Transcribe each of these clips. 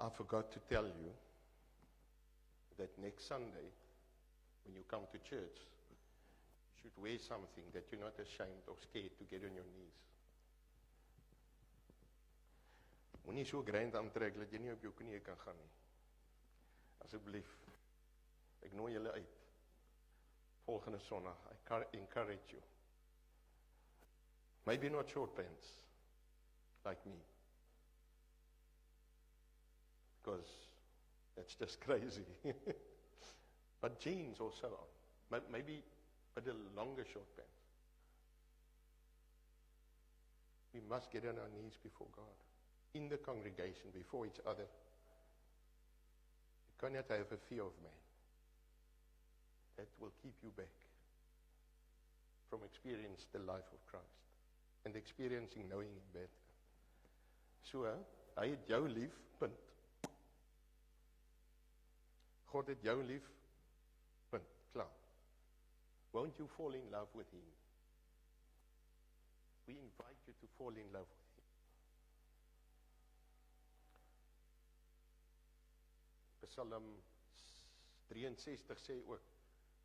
I forgot to tell you that next Sunday, when you come to church, you should wear something that you're not ashamed or scared to get on your knees. Moenie so grind aantrek dat jy nie op jou knieë kan gaan nie. Asseblief, ek nooi julle uit. Volgende Sondag, I encourage you. Maybe not short pants, like me. Because that's just crazy. But jeans or so on. Maybe but a longer short pants. We must get on our knees before God. In the congregation, before each other. You cannot have a fear of man. That will keep you back from experiencing the life of Christ and experiencing knowing Him better. So, hy het jou lief, punt. God het jou lief, punt, klaar. Won't you fall in love with Him? We invite you to fall in love with Him. Psalm 63 sê ook,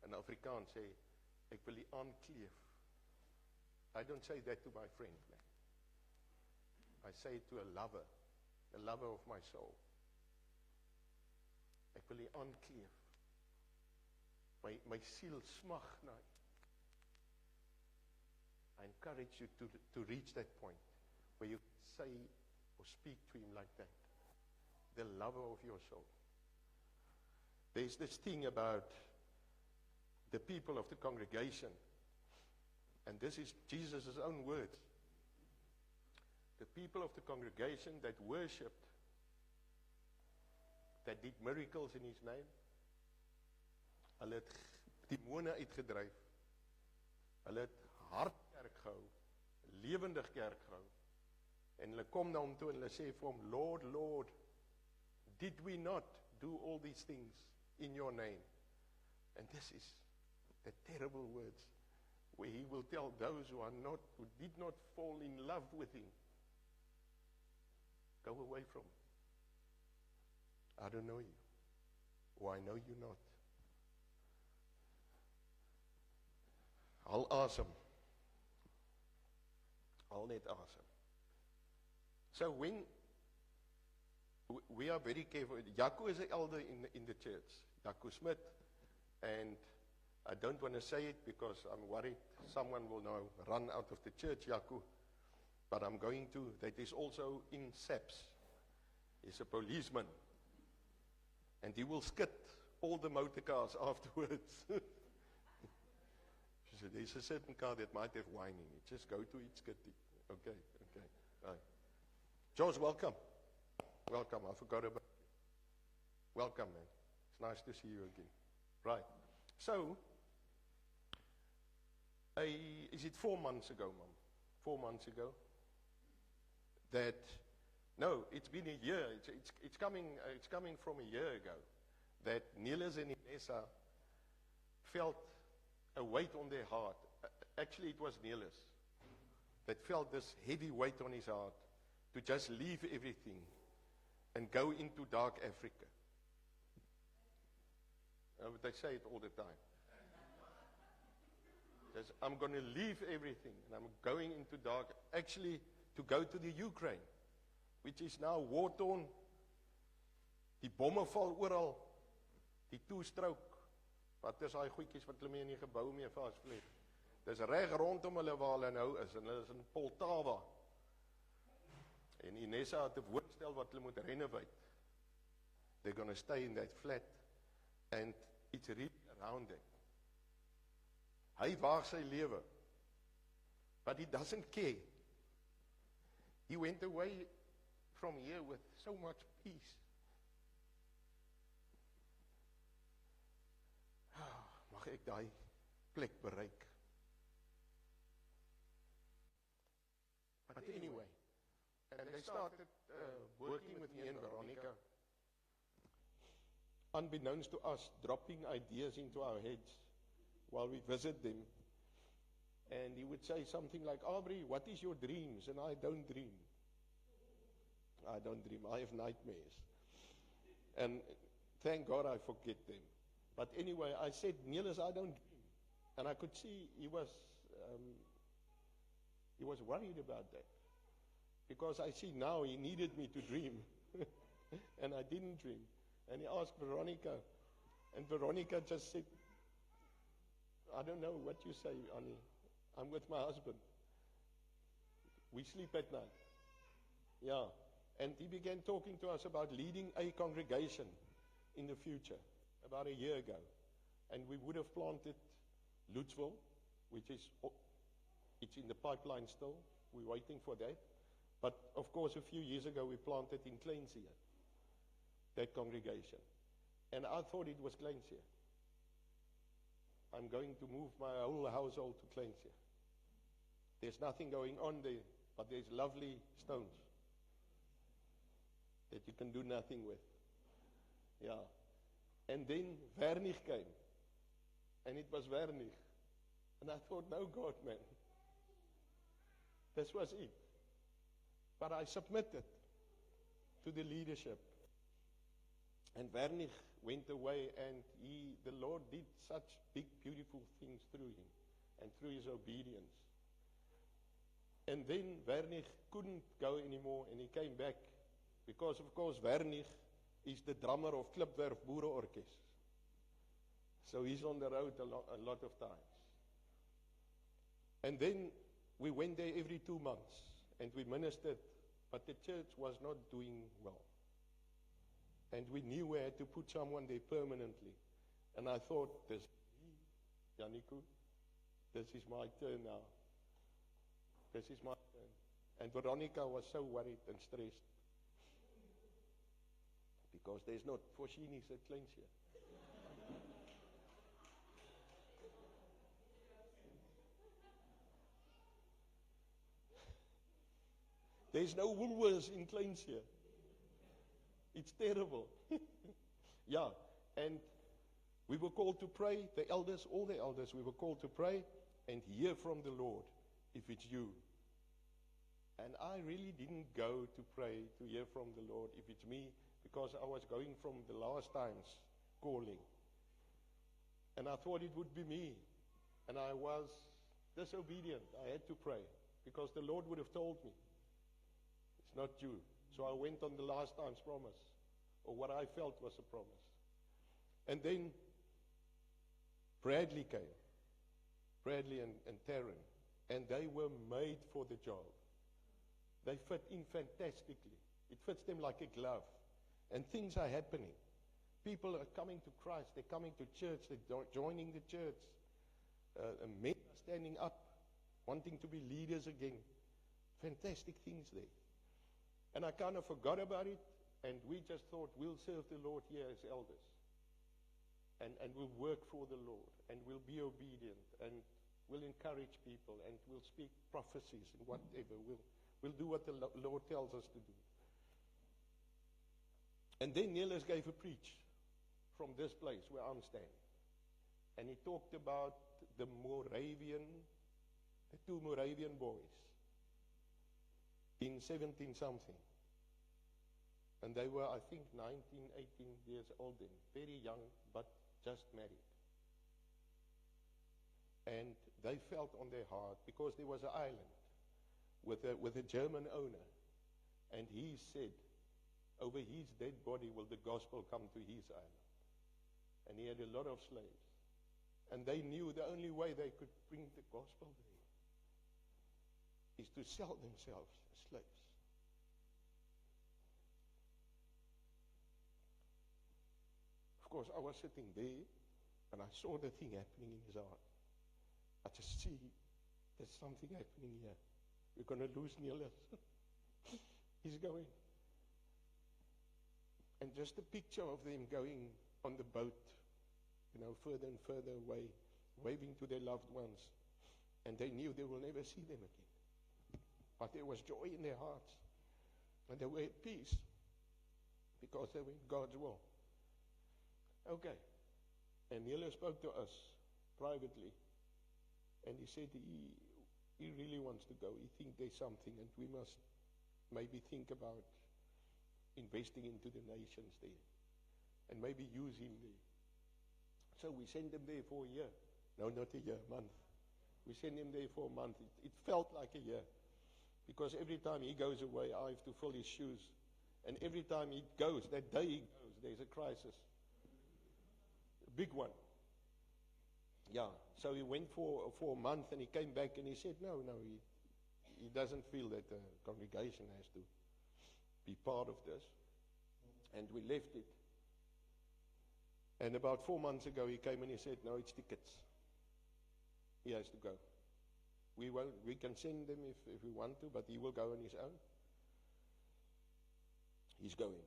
in Afrikaans sê, ek wil U aankleef. I don't say that to my friend, man. I say it to a lover of my soul. Ek wil U aankleef. My siel smag na U. I encourage you to reach that point where you say or speak to Him like that. The lover of your soul. There's this thing about the people of the congregation, and this is Jesus' own words. The people of the congregation that worshipped, that did miracles in His name, hulle het demone uitgedryf, hulle het hartkerk gehou, lewendig kerk gehou, en hulle kom na hom toe en hulle sê vir hom, Lord, Lord, did we not do all these things in your name? And this is the terrible words where He will tell those who did not fall in love with Him, go away from me. I don't know you, or I know you not. Al awesome. Al net awesome. So when we are very careful. Jaco is an elder in the church, Jaco Smith, and I don't want to say it because I'm worried someone will now run out of the church, Jaco, but I'm going to. That is also in SAPS. He's a policeman, and he will skit all the motor cars afterwards. She said, there's a certain car that might have wine in it. Just go to it, skitty. Okay. Right. George, welcome. Welcome, I forgot about you. Welcome, man. It's nice to see you again. Right. So, is it 4 months ago, Mom? 4 months ago? No, it's been a year. It's coming from a year ago. That Niels and Inessa felt a weight on their heart. Actually, it was Niels that felt this heavy weight on his heart to just leave everything and go into dark Africa. But they say it all the time. I'm going to leave everything and I'm going into dark, actually to go to the Ukraine, which is now war-torn. Die bomme val oral, die two-stroke. Wat is daai goedjies wat hulle mee in die gebou mee vasvlieg? Dis reg rondom hulle waar hulle nou is, en hulle is in Poltava. En Inessa het 'n woordstel wat hulle moet renovate. They're going to stay in that flat, and it's really around them. Hy waag sy lewe, but he doesn't care. He went away from here with so much peace. Mag ek daai plek bereik? But anyway, and they started working with me and Veronica, unbeknownst to us, dropping ideas into our heads while we visit them. And he would say something like, Aubrey, what is your dreams? And I don't dream. I don't dream. I have nightmares. And thank God I forget them. But anyway, I said, Niels, I don't dream. And I could see he was worried about that. Because I see now he needed me to dream. And I didn't dream. And he asked Veronica. And Veronica just said, I don't know what you say, Annie. I'm with my husband. We sleep at night. Yeah. And he began talking to us about leading a congregation in the future, about a year ago. And we would have planted Lutzville, which is, it's in the pipeline still. We're waiting for that. But, of course, a few years ago, we planted in Kleinsier, that congregation. And I thought it was Kleinsier. I'm going to move my whole household to Kleinsier. There's nothing going on there, but there's lovely stones that you can do nothing with. Yeah. And then Vernig came. And it was Vernig. And I thought, no, God, man. This was it. But I submitted to the leadership. And Vernig went away, and the Lord did such big, beautiful things through him and through his obedience. And then Vernig couldn't go anymore, and he came back because, of course, Vernig is the drummer of Klipwerf Boereorkest. So he's on the road a lot of times. And then we went there every 2 months, and we ministered, but the church was not doing well. And we knew we had to put someone there permanently. And I thought, this is me, Janiku. This is my turn now. This is my turn. And Veronica was so worried and stressed. Because there's not voorsiening at Kleinsier. There's no Woolworths in Kleinsier. It's terrible. Yeah, and we were called to pray, the elders, all the elders, we were called to pray and hear from the Lord if it's you. And I really didn't go to pray to hear from the Lord if it's me, because I was going from the last times calling. And I thought it would be me. And I was disobedient. I had to pray because the Lord would have told me, it's not you. So I went on the last time's promise, or what I felt was a promise. And then Bradley came, Bradley and Taryn, and they were made for the job. They fit in fantastically. It fits them like a glove. And things are happening. People are coming to Christ. They're coming to church. They're joining the church. Men are standing up, wanting to be leaders again. Fantastic things there. And I kind of forgot about it, and we just thought, we'll serve the Lord here as elders. And we'll work for the Lord, and we'll be obedient, and we'll encourage people, and we'll speak prophecies and whatever. We'll do what the Lord tells us to do. And then Niels gave a preach from this place where I'm standing. And he talked about the two Moravian boys in 17-something. And they were, I think, 19, 18 years old then. Very young, but just married. And they felt on their heart, because there was an island with a German owner. And he said, over his dead body will the gospel come to his island. And he had a lot of slaves. And they knew the only way they could bring the gospel there is to sell themselves as slaves. Of course, I was sitting there, and I saw the thing happening in his heart. I just see there's something happening here. We're going to lose Niels. He's going. And just a picture of them going on the boat, further and further away, waving to their loved ones. And they knew they will never see them again. But there was joy in their hearts. And they were at peace because they were in God's will. Okay. And Niels spoke to us privately. And he said he really wants to go. He thinks there's something, and we must maybe think about investing into the nations there. and maybe use him there. So we sent him there for a year. No, not a year, a month. We sent him there for a month. It felt like a year. Because every time he goes away, I have to fill his shoes. And every time he goes, that day he goes, there's a crisis. A big one. Yeah, so he went for a month and he came back and he said, no, he doesn't feel that the congregation has to be part of this. And we left it. And about 4 months ago he came and he said, no, it's tickets. He has to go. We can send them if we want to, but he will go on his own. He's going.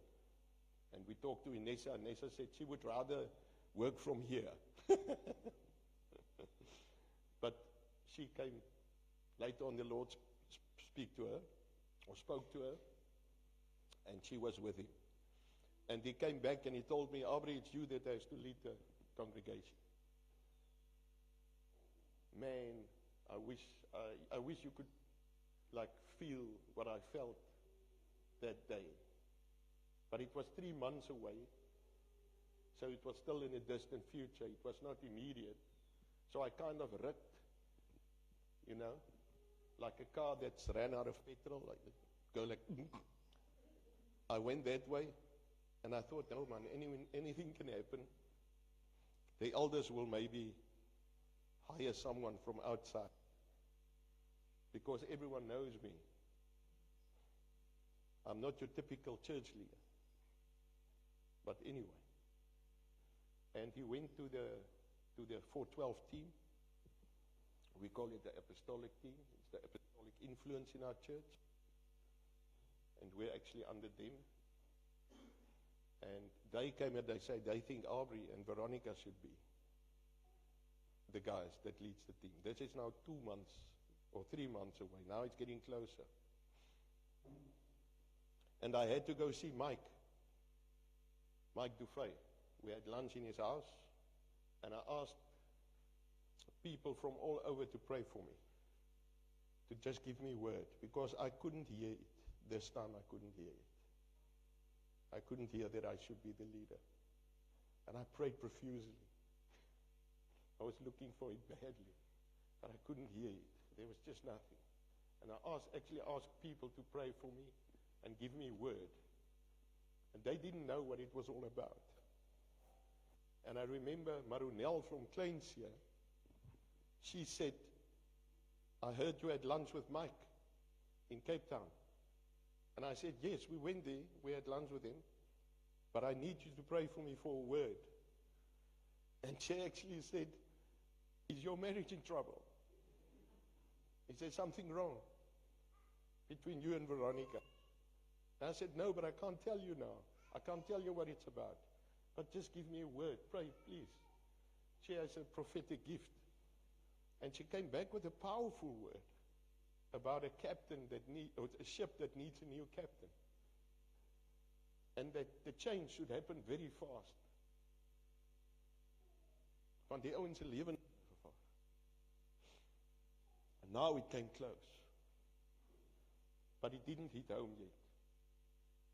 And we talked to Inessa, and Inessa said she would rather work from here. But she came later on, the Lord spoke to her, and she was with him. And he came back and he told me, Aubrey, it's you that has to lead the congregation. Man, I wish you could feel what I felt that day. But it was 3 months away, so it was still in a distant future. It was not immediate. So I kind of ripped, like a car that's ran out of petrol, I went that way, and I thought, no man, anything can happen. The elders will maybe hire someone from outside, because everyone knows me. I'm not your typical church leader. But anyway, and he went to the 412 team. We call it the apostolic team. It's the apostolic influence in our church. And we're actually under them. And they came and they said they think Aubrey and Veronica should be the guys that leads the team. This is now 2 months or 3 months away. Now it's getting closer. And I had to go see Mike Dufay. We had lunch in his house, and I asked people from all over to pray for me, to just give me word, because I couldn't hear it. This time I couldn't hear it. I couldn't hear that I should be the leader. And I prayed profusely. I was looking for it badly, but I couldn't hear it. There was just nothing. And I actually asked people to pray for me and give me word. And they didn't know what it was all about. And I remember Marunel from Kleins here. She said, I heard you had lunch with Mike in Cape Town. And I said, yes, we went there. We had lunch with him. But I need you to pray for me for a word. And she actually said, is your marriage in trouble? Is there something wrong between you and Veronica? And I said, no, but I can't tell you now. I can't tell you what it's about. But just give me a word. Pray, please. She has a prophetic gift. And she came back with a powerful word about a ship that needs a new captain. And that the change should happen very fast. Want die ouens se lewe gevaar. And now it came close. But it didn't hit home yet.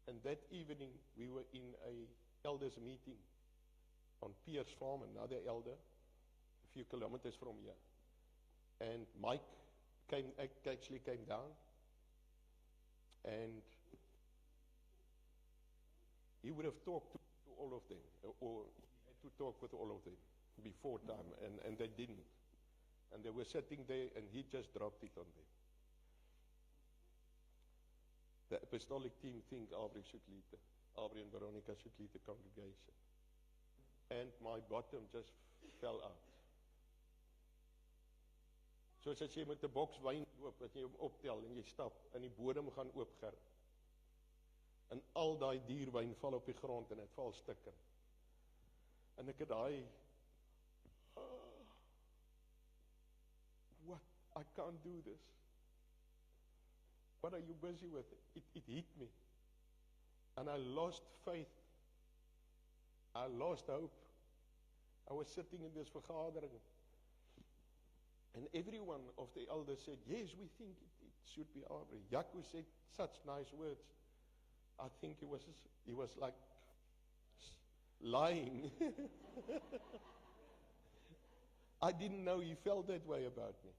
And that evening, we were in a elders meeting on Pierce Farm, another elder, a few kilometers from here. And Mike actually came down, and he would have talked to all of them, or he had to talk with all of them before time, and they didn't. And they were sitting there, and he just dropped it on them. The apostolic team think Aubrey and Veronica should lead the congregation. And my bottom just fell out. Soos as jy met 'n boks wyn loop, as jy hom optel en jy stap, en die bodem gaan oopger. En al daai dierwyn val op die grond en dit val stukken. En ek het daai, what? I can't do this. What are you busy with? It hit me. And I lost faith. I lost hope. I was sitting in this vergadering. And every one of the elders said, yes, we think it should be Aubrey. Jaco said such nice words. I think he was like lying. I didn't know he felt that way about me.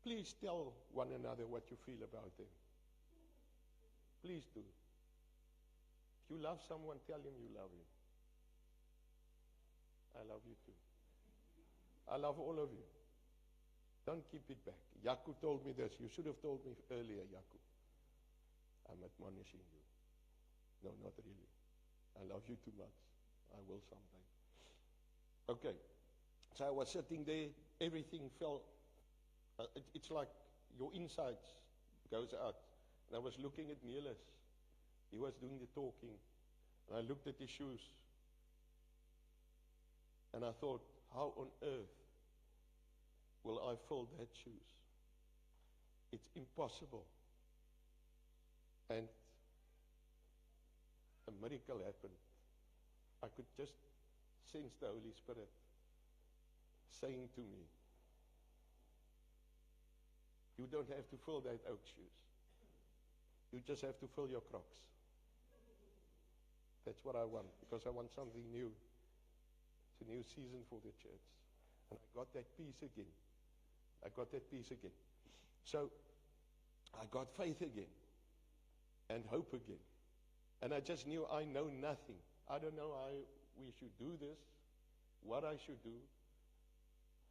Please tell one another what you feel about them. Please do. If you love someone, tell him you love him. I love you too. I love all of you. Don't keep it back. Yaku told me this. You should have told me earlier, Yaku. I'm admonishing you. No, not really. I love you too much. I will someday. Okay. So I was sitting there. Everything fell. It's like your insides goes out. And I was looking at Neelis. He was doing the talking. And I looked at his shoes. And I thought, how on earth will I fill that shoes? It's impossible. And a miracle happened. I could just sense the Holy Spirit saying to me, you don't have to fill that oak shoes. You just have to fill your Crocs. That's what I want, because I want something new. It's a new season for the church. And I got that peace again. I got that peace again. So I got faith again and hope again. And I just knew I know nothing. I don't know how we should do this, what I should do.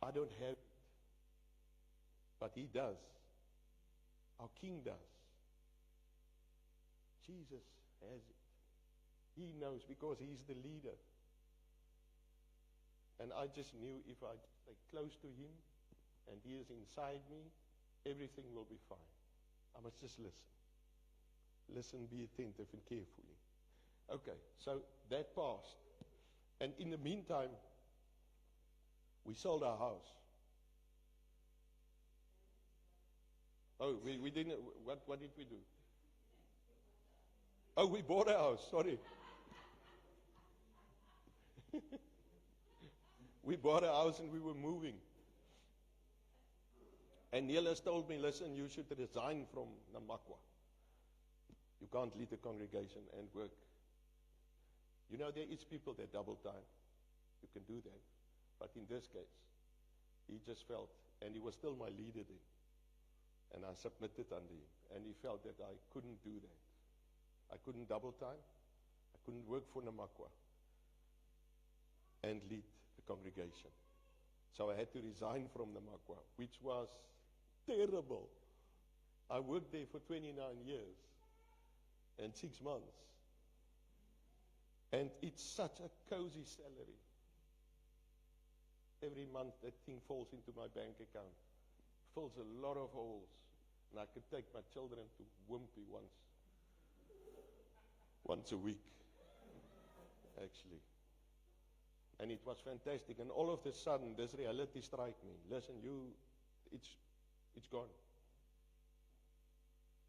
I don't have it. But he does. Our King does. Jesus has it. He knows because he's the leader. And I just knew if I stay close to him and he is inside me, everything will be fine. I must just listen. Listen, be attentive and carefully. Okay, so that passed. And in the meantime, we sold our house. Oh, we didn't, what did we do? Oh, we bought a house, sorry. We bought a house and we were moving. And Neelis told me, listen, you should resign from Namakwa. You can't lead the congregation and work. You know, there is people that double time. You can do that. But in this case, he just felt, and he was still my leader then. And I submitted under him. And he felt that I couldn't do that. I couldn't double time. I couldn't work for Namakwa and lead the congregation. So I had to resign from Namakwa, which was terrible. I worked there for 29 years and 6 months. And it's such a cozy salary. Every month that thing falls into my bank account. Fills a lot of holes. And I could take my children to Wimpy once a week, actually. And it was fantastic. And all of a sudden, this reality struck me. Listen, it's gone.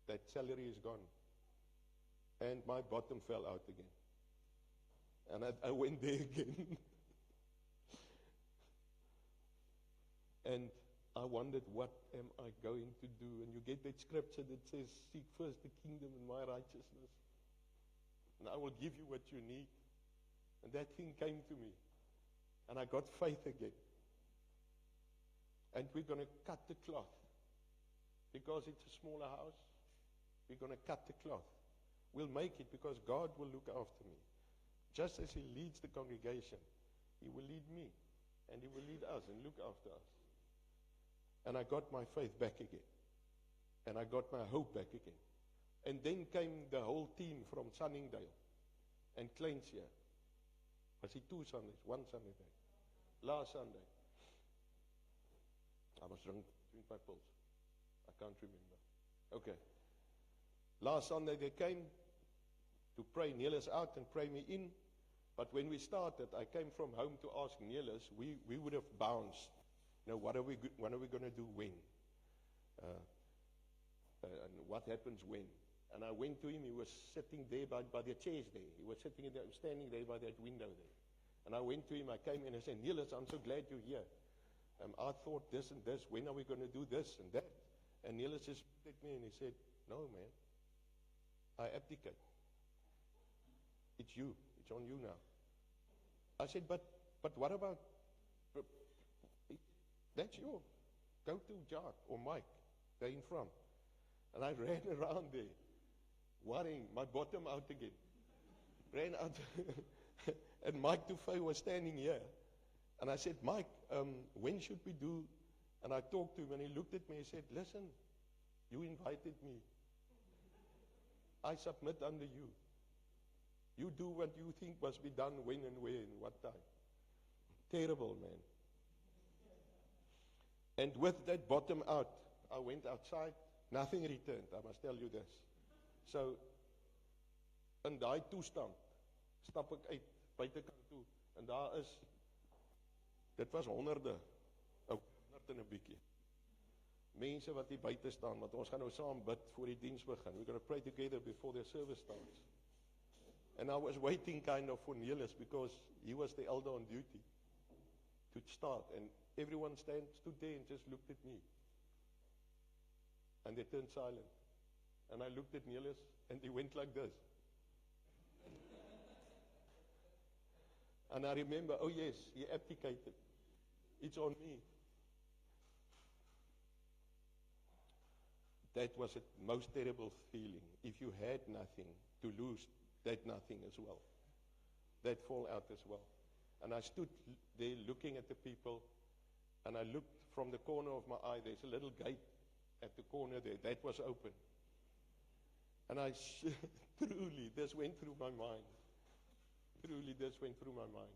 That salary is gone. And my bottom fell out again. And I went there again. And I wondered, what am I going to do? And you get that scripture that says, seek first the kingdom and my righteousness. And I will give you what you need. And that thing came to me. And I got faith again. And we're going to cut the cloth. Because it's a smaller house, we're going to cut the cloth. We'll make it because God will look after me. Just as he leads the congregation, he will lead me. And he will lead us and look after us. And I got my faith back again. And I got my hope back again. And then came the whole team from Sunningdale and Clencia. Was it 2 Sundays? 1 Sunday back. Last Sunday. I was drunk my pills. I can't remember. Okay. Last Sunday they came to pray Neelis out and pray me in. But when we started, I came from home to ask Neelis, we would have bounced. You know, what are we going to do when? And what happens when? And I went to him. He was sitting there by the chairs there. He was standing there by that window there. And I went to him. I came in and I said, Neelis, I'm so glad you're here. I thought this and this. When are we going to do this and that? And Neelis just looked at me and he said, no, man. I abdicate. It's you. It's on you now. I said, but what about, that's your, go to Jacques or Mike, they're in front. And I ran around there, worrying, my bottom out again. Ran out, and Mike Tufay was standing here. And I said, Mike, when should we do? And I talked to him, and he looked at me and said, listen, you invited me. I submit under you. You do what you think must be done, when and where and what time. Terrible, man. And with that bottom out, I went outside. Nothing returned, I must tell you this. So, in daai toestand, stap ek uit, buitekant toe, en daar is, dit was honderde, honderd en 'n bietjie. Mense wat hier buite staan, want ons gaan nou saam bid voor die diens begin. We're going to pray together before the service starts. And I was waiting kind of for Neelis, because he was the elder on duty to start. And everyone stood there and just looked at me. And they turned silent. And I looked at Neelis, and he went like this. And I remember, oh yes, he abdicated. It's on me. That was the most terrible feeling. If you had nothing, to lose that nothing as well. That fall out as well. And I stood there looking at the people, and I looked from the corner of my eye. There's a little gate at the corner there. That was open. And I truly, this went through my mind. Truly, this went through my mind.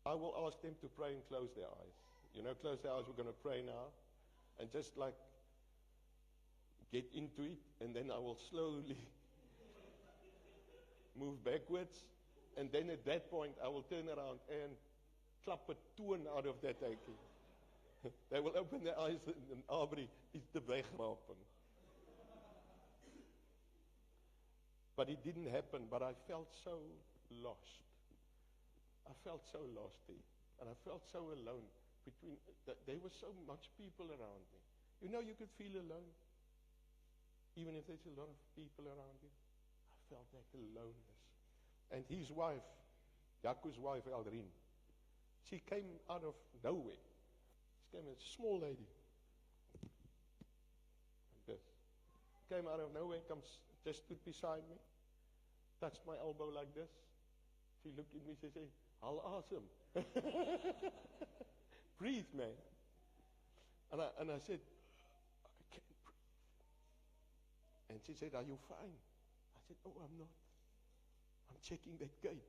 I will ask them to pray and close their eyes. You know, close their eyes. We're going to pray now. And just like get into it, and then I will slowly move backwards. And then at that point, I will turn around and klap a toon out of that aikie. They will open their eyes, and Aubrey is the weggelopen. But it didn't happen, but I felt so lost. I felt so lost there. And I felt so alone. There were so much people around me. You know, you could feel alone. Even if there's a lot of people around you. I felt that aloneness. And his wife, Jaco's wife, Eldrine, she came out of nowhere. She came, a small lady. Like this. Came out of nowhere, just stood beside me, touched my elbow like this. She looked at me, she said, "I'll ask him." Breathe, man. And I said, "I can't breathe." And she said, "Are you fine?" I said, "Oh, I'm not. I'm checking that gate."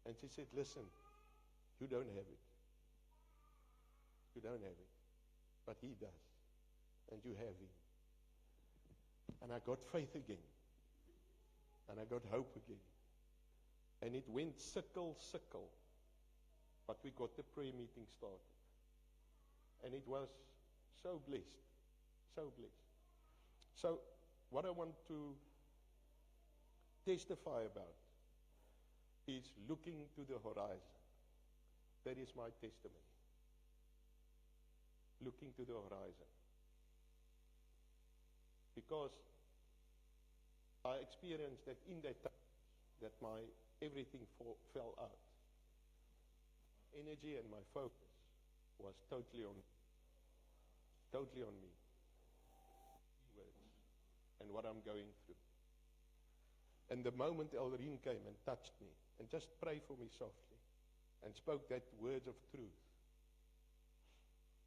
And she said, "Listen, you don't have it. You don't have it. But he does. And you have him." And I got faith again. And I got hope again. And it went sickle. But we got the prayer meeting started. And it was so blessed. So blessed. So what I want to testify about is looking to the horizon. That is my testimony. Looking to the horizon. Because I experienced that in that time, that my everything fell out. Energy and my focus was totally on me. Words and what I'm going through. And the moment Eldrine came and touched me and just prayed for me softly and spoke that words of truth,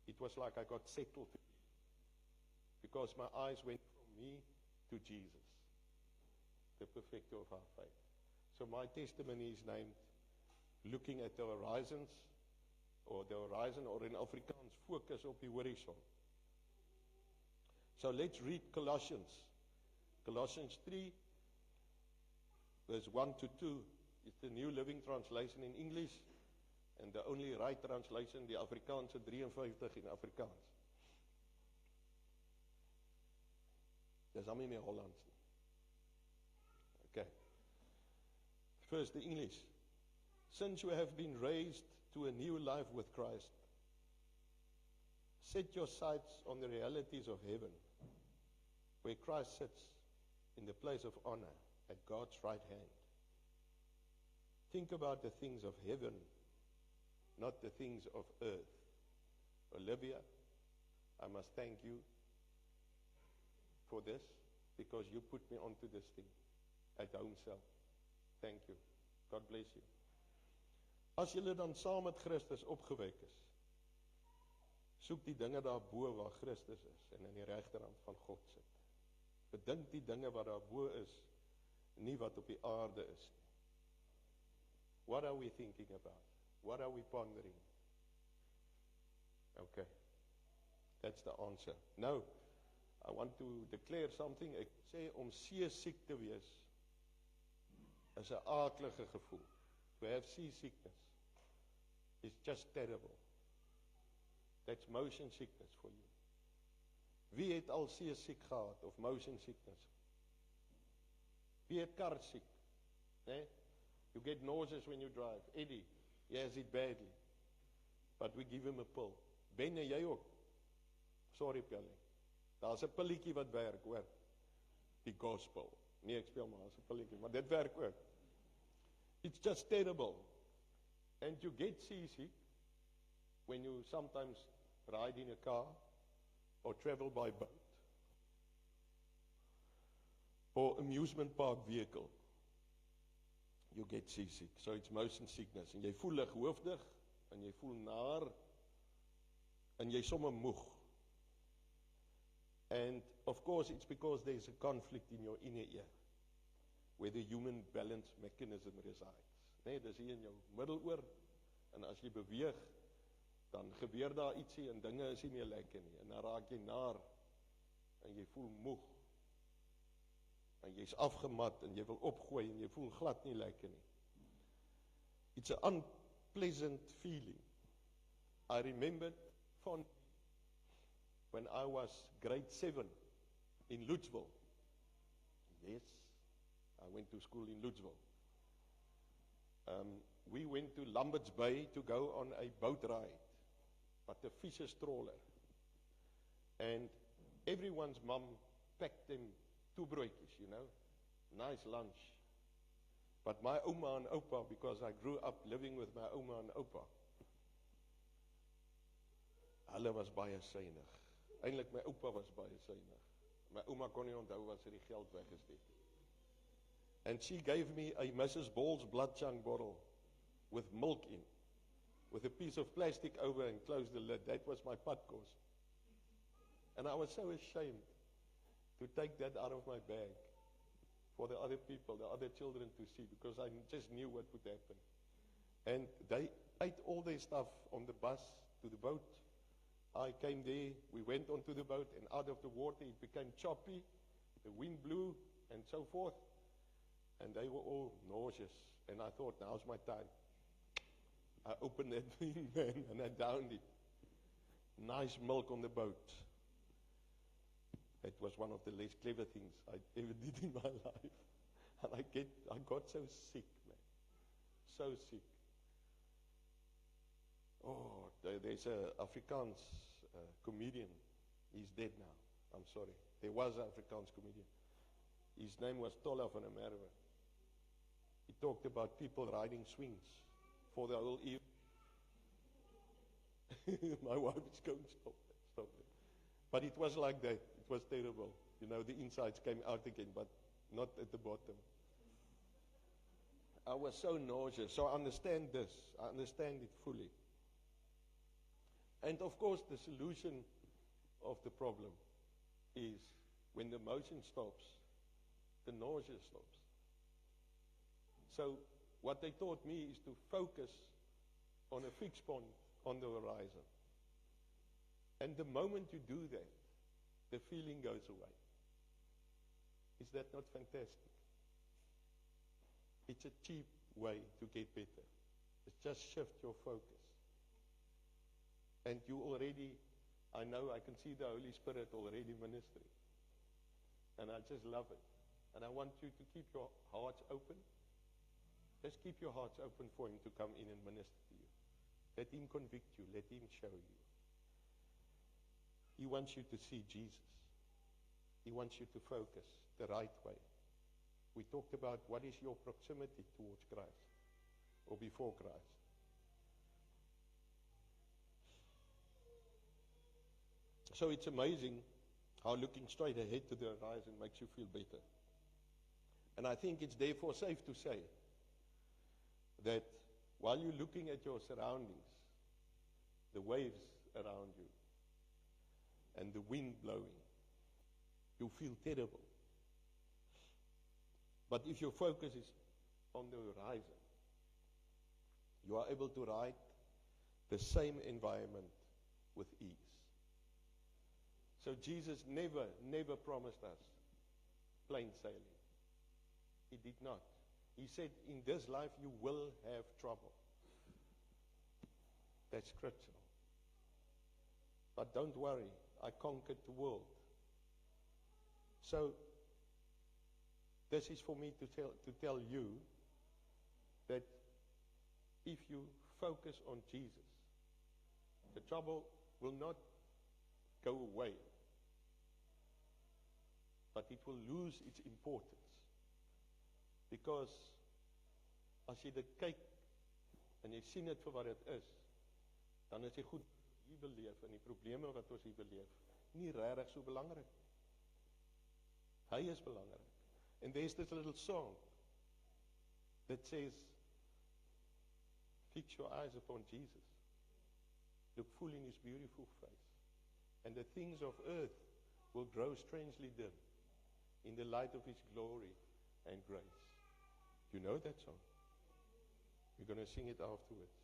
it was like I got settled because my eyes went from me to Jesus, the perfecter of our faith. So my testimony is named Looking at the Horizons, or the horizon, or in Afrikaans, Focus op die horizon. So let's read Colossians. Colossians 3, verse 1 to 2. It's the New Living Translation in English, and the only right translation, die Afrikaanse 53 in Afrikaans. Dis hom nie meer Hollands nie. Okay. First, the English. Since you have been raised to a new life with Christ, set your sights on the realities of heaven, where Christ sits in the place of honor at God's right hand. Think about the things of heaven, not the things of earth. Olivia, I must thank you for this, because you put me onto this thing at home cell. Thank you. God bless you. As julle dan saam met Christus opgewek is, soek die dinge daarbo waar Christus is en aan die regterhand van God sit. Bedink die dinge wat daarbo is, nie wat op die aarde is nie. What are we thinking about? What are we pondering? Okay. That's the answer. Now, I want to declare something. Ek sê om seesiek te wees is 'n aaklige gevoel. To have seasickness is just terrible. That's motion sickness for you. Wie het al seesiek gehad of motion sickness? Wie het kar siek? Nee? You get nauseous when you drive. Eddie, he has it badly. But we give him a pill. Ben jy ook? Sorry, Pelle. Daar's 'n pilletjie wat werk, hoor. Die gospel. Nee, ek speel maar, daar's 'n pilletjie, maar dit werk ook. It's just terrible. And you get seasick when you sometimes ride in a car or travel by boat or amusement park vehicle. You get seasick. So it's motion sickness. En jy voel lighoofdig, en jy voel naar, en jy sommer moeg. And of course it's because there's a conflict in your inner ear, where the human balance mechanism resides. Nee, dis hier in jou middeloor, en as jy beweeg, dan gebeur daar ietsie, en dinge is nie meer lekker nie, en dan raak jy naar, en jy voel moeg, en jy's afgemat, en jy wil opgooi, en jy voel glad nie lekker nie. It's an unpleasant feeling. I remember when I was grade 7 in Lutzville. Yes, I went to school in Lutzville. We went to Lambert's Bay to go on a boat ride, but a fisher's trawler. And everyone's mum packed them 2 broodjies, you know, nice lunch. But my oma and opa, because I grew up living with my oma and opa, hulle was baie suinig. Eintlik my oupa was baie suinig. My ouma kon nie onthou wat sy die geld weggesteek het. And she gave me a Mrs. Ball's blood chunk bottle with milk in, with a piece of plastic over and closed the lid. That was my patkos. And I was so ashamed to take that out of my bag for the other people, the other children to see, because I just knew what would happen. And they ate all their stuff on the bus to the boat. I came there, we went onto the boat, and out of the water it became choppy, the wind blew, and so forth. And they were all nauseous. And I thought, now's my time. I opened that thing, man, and I downed it. Nice milk on the boat. It was one of the less clever things I ever did in my life. And I got so sick, man. So sick. Oh, there's a Afrikaans comedian. He's dead now. I'm sorry. There was an Afrikaans comedian. His name was Tolla van der Merwe. He talked about people riding swings for the whole evening. My wife is going, stop it. But it was like that. It was terrible. You know, the insides came out again, but not at the bottom. I was so nauseous. So I understand this. I understand it fully. And of course, the solution of the problem is when the motion stops, the nausea stops. So what they taught me is to focus on a fixed point on the horizon. And the moment you do that, the feeling goes away. Is that not fantastic? It's a cheap way to get better. It's just shift your focus. And you already, I know I can see the Holy Spirit already ministering. And I just love it. And I want you to keep your hearts open. Just keep your hearts open for Him to come in and minister to you. Let Him convict you. Let Him show you. He wants you to see Jesus. He wants you to focus the right way. We talked about what is your proximity towards Christ. before Christ. So it's amazing how looking straight ahead to the horizon makes you feel better. And I think it's therefore safe to say that while you're looking at your surroundings, the waves around you, and the wind blowing, you feel terrible. But if your focus is on the horizon, you are able to ride the same environment with ease. So Jesus never promised us plain sailing. He did not. He said, in this life you will have trouble. That's scriptural. But don't worry, I conquered the world. So, this is for me to tell you that if you focus on Jesus, the trouble will not go away, but it will lose its importance. Because as jy dit kyk en jy sien dit vir wat dit is, dan is jy goed hier beleef en die probleme wat ons hier beleef nie regtig so belangrik. Hy is belangrik. And there's this little song that says, fix your eyes upon Jesus. Look full in his beautiful face. And the things of earth will grow strangely dim in the light of his glory and grace. You know that song? We're going to sing it afterwards.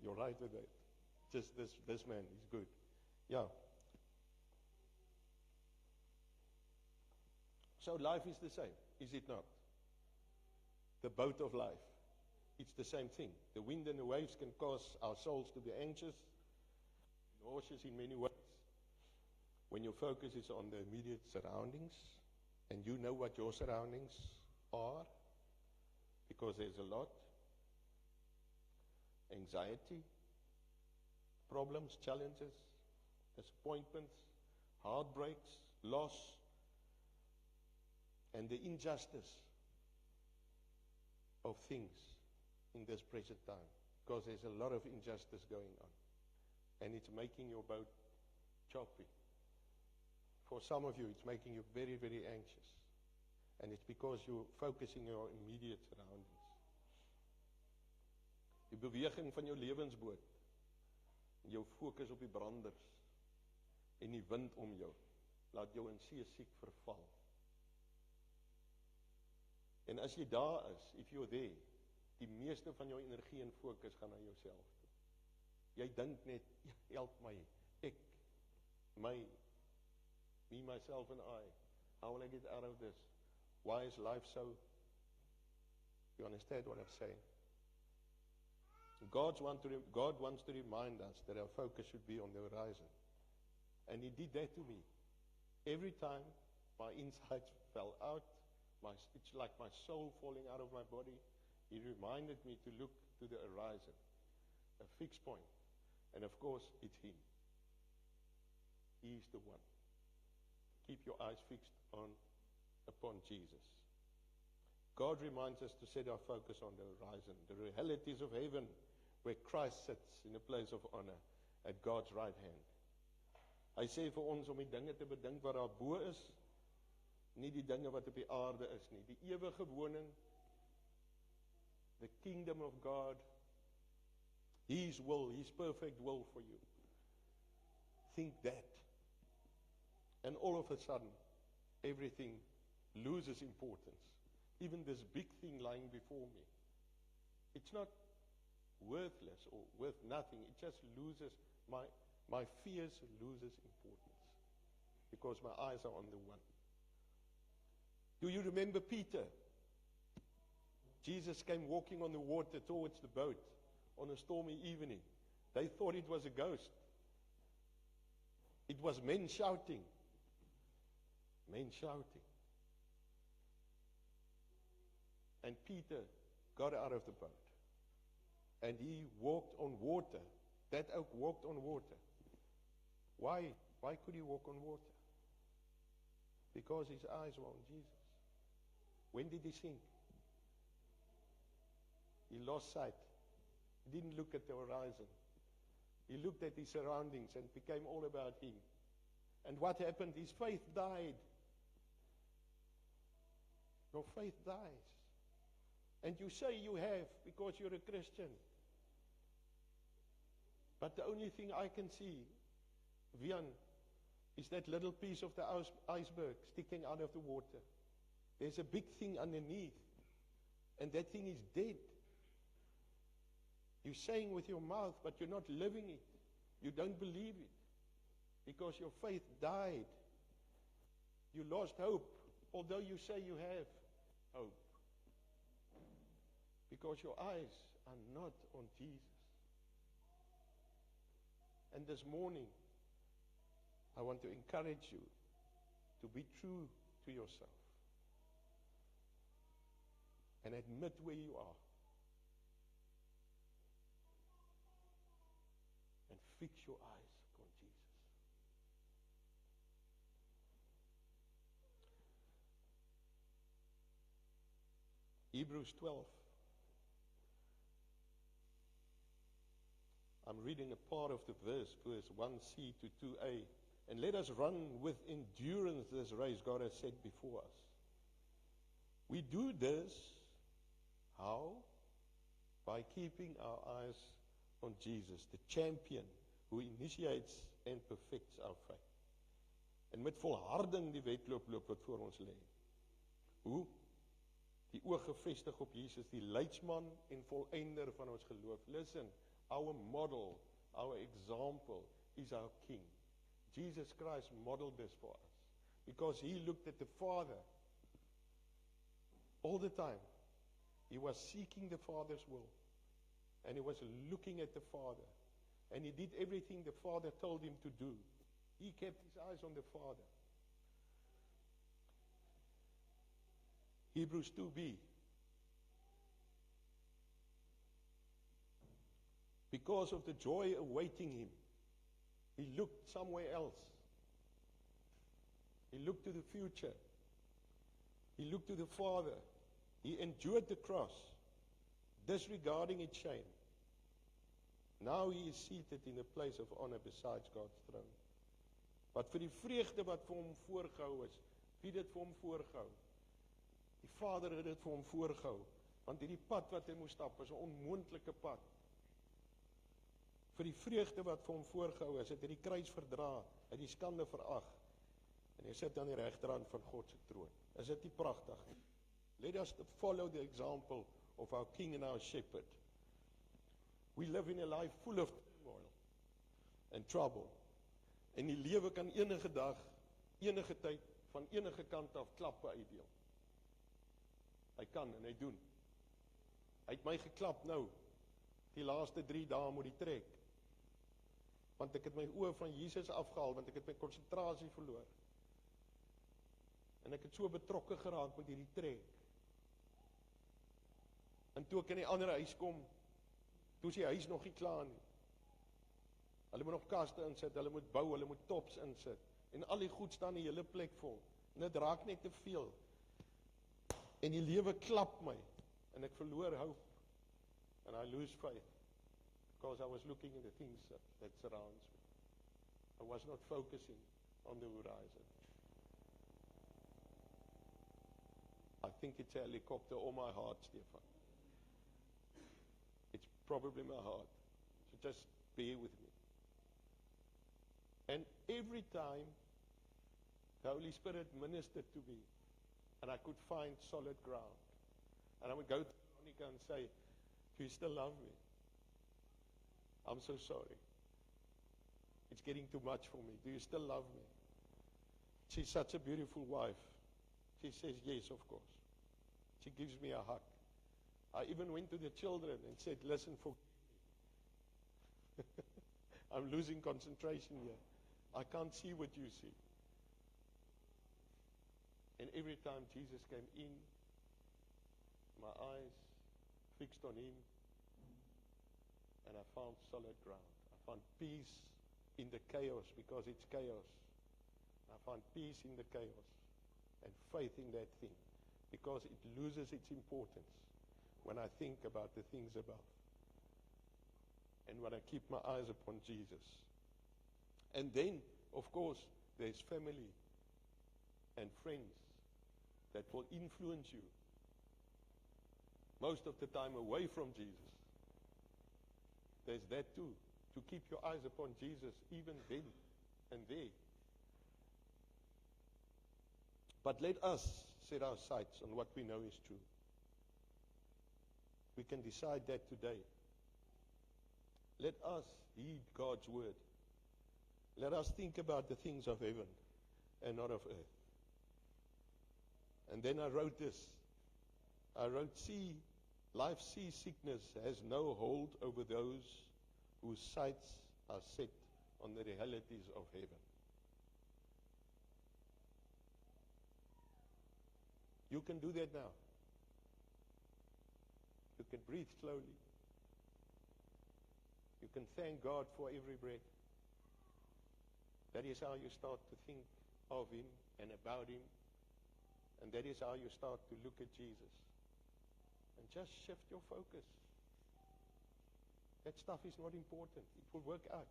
You're right with that. Just this man, he's good. Yeah. So life is the same, is it not? The boat of life. It's the same thing. The wind and the waves can cause our souls to be anxious, nauseous in many ways. When your focus is on the immediate surroundings, and you know what your surroundings are, because there's a lot. Anxiety, problems, challenges, disappointments, heartbreaks, loss, and the injustice of things in this present time. Because there's a lot of injustice going on. And it's making your boat choppy. For some of you, it's making you very, very anxious. And it's because you're focusing on your immediate surroundings. Die beweging van jou lewensboot, jou fokus op die branders en die wind om jou, laat jou in seesiek verval. En as jy daar is, if you're there, die meeste van jou energie en fokus gaan na jouself toe. Jy dink net, help my, ek, my, me, myself and I, how will I get out of this? Why is life so? You understand what I'm saying? God wants to remind us that our focus should be on the horizon. And he did that to me. Every time my insides fell out, it's like my soul falling out of my body, he reminded me to look to the horizon, a fixed point. And of course, it's him. He's the one. Keep your eyes fixed upon Jesus. God reminds us to set our focus on the horizon, the realities of heaven, where Christ sits in a place of honor at God's right hand. Hy sê vir ons om die dinge te bedink wat daar bo is, nie die dinge wat op die aarde is nie. Die ewige woning, the kingdom of God, his will, his perfect will for you. Think that. And all of a sudden, everything loses importance. Even this big thing lying before me. It's not worthless or worth nothing. It just loses, my fears loses importance. Because my eyes are on the one. Do you remember Peter? Jesus came walking on the water towards the boat on a stormy evening. They thought it was a ghost. It was men shouting. Men shouting. And Peter got out of the boat. And he walked on water. That oak walked on water. Why? Why could he walk on water? Because his eyes were on Jesus. When did he sink? He lost sight. He didn't look at the horizon. He looked at his surroundings and it became all about him. And what happened? His faith died. Your faith dies. And you say you have because you're a Christian. But the only thing I can see, Vian, is that little piece of the iceberg sticking out of the water. There's a big thing underneath. And that thing is dead. You're saying with your mouth, but you're not living it. You don't believe it. Because your faith died. You lost hope, although you say you have hope. Because your eyes are not on Jesus. And this morning, I want to encourage you to be true to yourself. And admit where you are. And fix your eyes on Jesus. Hebrews 12. I'm reading a part of the verse 1c to 2a. And let us run with endurance this race God has set before us. We do this, how? By keeping our eyes on Jesus, the champion who initiates and perfects our faith. En met volharding die wedloop loop wat voor ons lê. Hoe? Die oog gefestig op Jesus, die leidsman en volëinder van ons geloof. Listen, our model, our example is our King. Jesus Christ modeled this for us because he looked at the Father all the time. He was seeking the Father's will and he was looking at the Father and he did everything the Father told him to do. He kept his eyes on the Father. Hebrews 2b. Because of the joy awaiting him, he looked somewhere else. He looked to the future. He looked to the Father. He endured the cross, disregarding its shame. Now he is seated in a place of honor besides God's throne. Wat vir die vreugde wat vir hom voorgehou is, wie dit vir hom voorgehou? Die Vader het dit vir hom voorgehou, want hierdie pad wat hy moes stap is 'n onmoontlike pad. Vir die vreugde wat vir hom voorgehou is, het hy die kruis verdra, het die skande verag, en hy sit aan die regterhand van God se troon. Is dit nie pragtig? Let us follow the example of our King and our Shepherd. We live in a life full of turmoil and trouble. En die lewe kan enige dag, enige tyd, van enige kant af klappe uitdeel. Hy kan en hy doen. Hy het my geklap nou, die laaste 3 dae moet die trek. Want ek het my oë van Jesus afgehaal, want ek het my konsentrasie verloor. En ek het so betrokke geraak met hierdie trek. En toe ek in die ander huis kom, toe is die huis nog nie klaar nie. Hulle moet nog kaste insit, hulle moet bou, hulle moet tops insit. En al die goed staan die hele plek vol. En dit raak net te veel. En die lewe klap my. En ek verloor hoop. And I lose faith. Because I was looking at the things that surrounds me. I was not focusing on the horizon. I think it's a helicopter or my heart, Stefan. It's probably my heart. So just bear with me. And every time the Holy Spirit ministered to me and I could find solid ground. And I would go to Monica and say, do you still love me? I'm so sorry. It's getting too much for me. Do you still love me? She's such a beautiful wife. She says, yes, of course. She gives me a hug. I even went to the children and said, listen, forgive me. I'm losing concentration here. I can't see what you see. And every time Jesus came in, my eyes fixed on him, and I found solid ground. I found peace in the chaos because it's chaos. I found peace in the chaos and faith in that thing because it loses its importance. when I think about the things above. And when I keep my eyes upon Jesus. And then, of course, there's family and friends that will influence you. Most of the time away from Jesus. There's that too. To keep your eyes upon Jesus even then and there. But let us set our sights on what we know is true. We can decide that today. Let us heed God's word. Let us think about the things of heaven and not of earth. And then I wrote this. I wrote, life's seasickness has no hold over those whose sights are set on the realities of heaven. You can do that now. You can breathe slowly. You can thank God for every breath. That is how you start to think of Him and about Him. And that is how you start to look at Jesus. And just shift your focus. That stuff is not important. It will work out.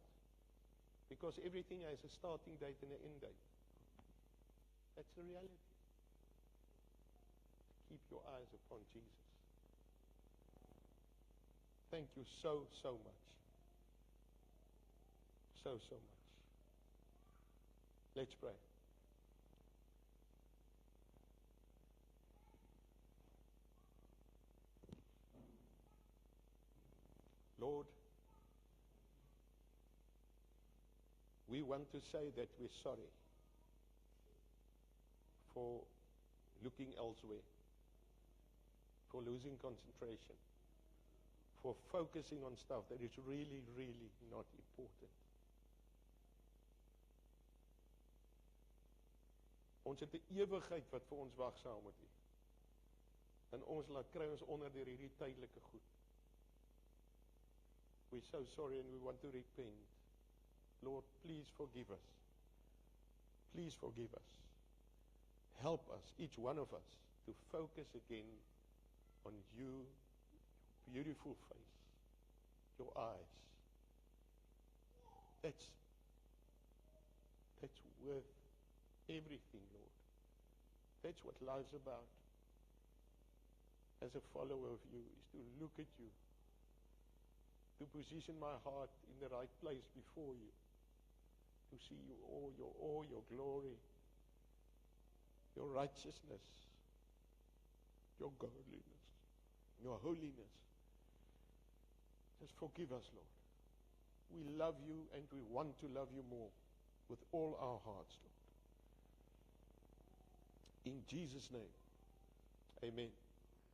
Because everything has a starting date and an end date. That's the reality. Keep your eyes upon Jesus. Thank you so, so much. So, so much. Let's pray. Lord, we want to say that we're sorry for looking elsewhere, for losing concentration, for focusing on stuff that is really, really not important. Ons het 'n ewigheid wat vir ons wag saam met U. En ons laat kry ons onder deur hierdie tydelike goed. We're so sorry and we want to repent. Lord, please forgive us. Please forgive us. Help us, each one of us, to focus again on You, your beautiful face, Your eyes. That's worth everything, Lord. That's what life's about. As a follower of You, is to look at You, to position my heart in the right place before You, to see You, all Your glory, Your righteousness, Your godliness, Your holiness. Just forgive us, Lord. We love You and we want to love You more with all our hearts, Lord. In Jesus' name, amen.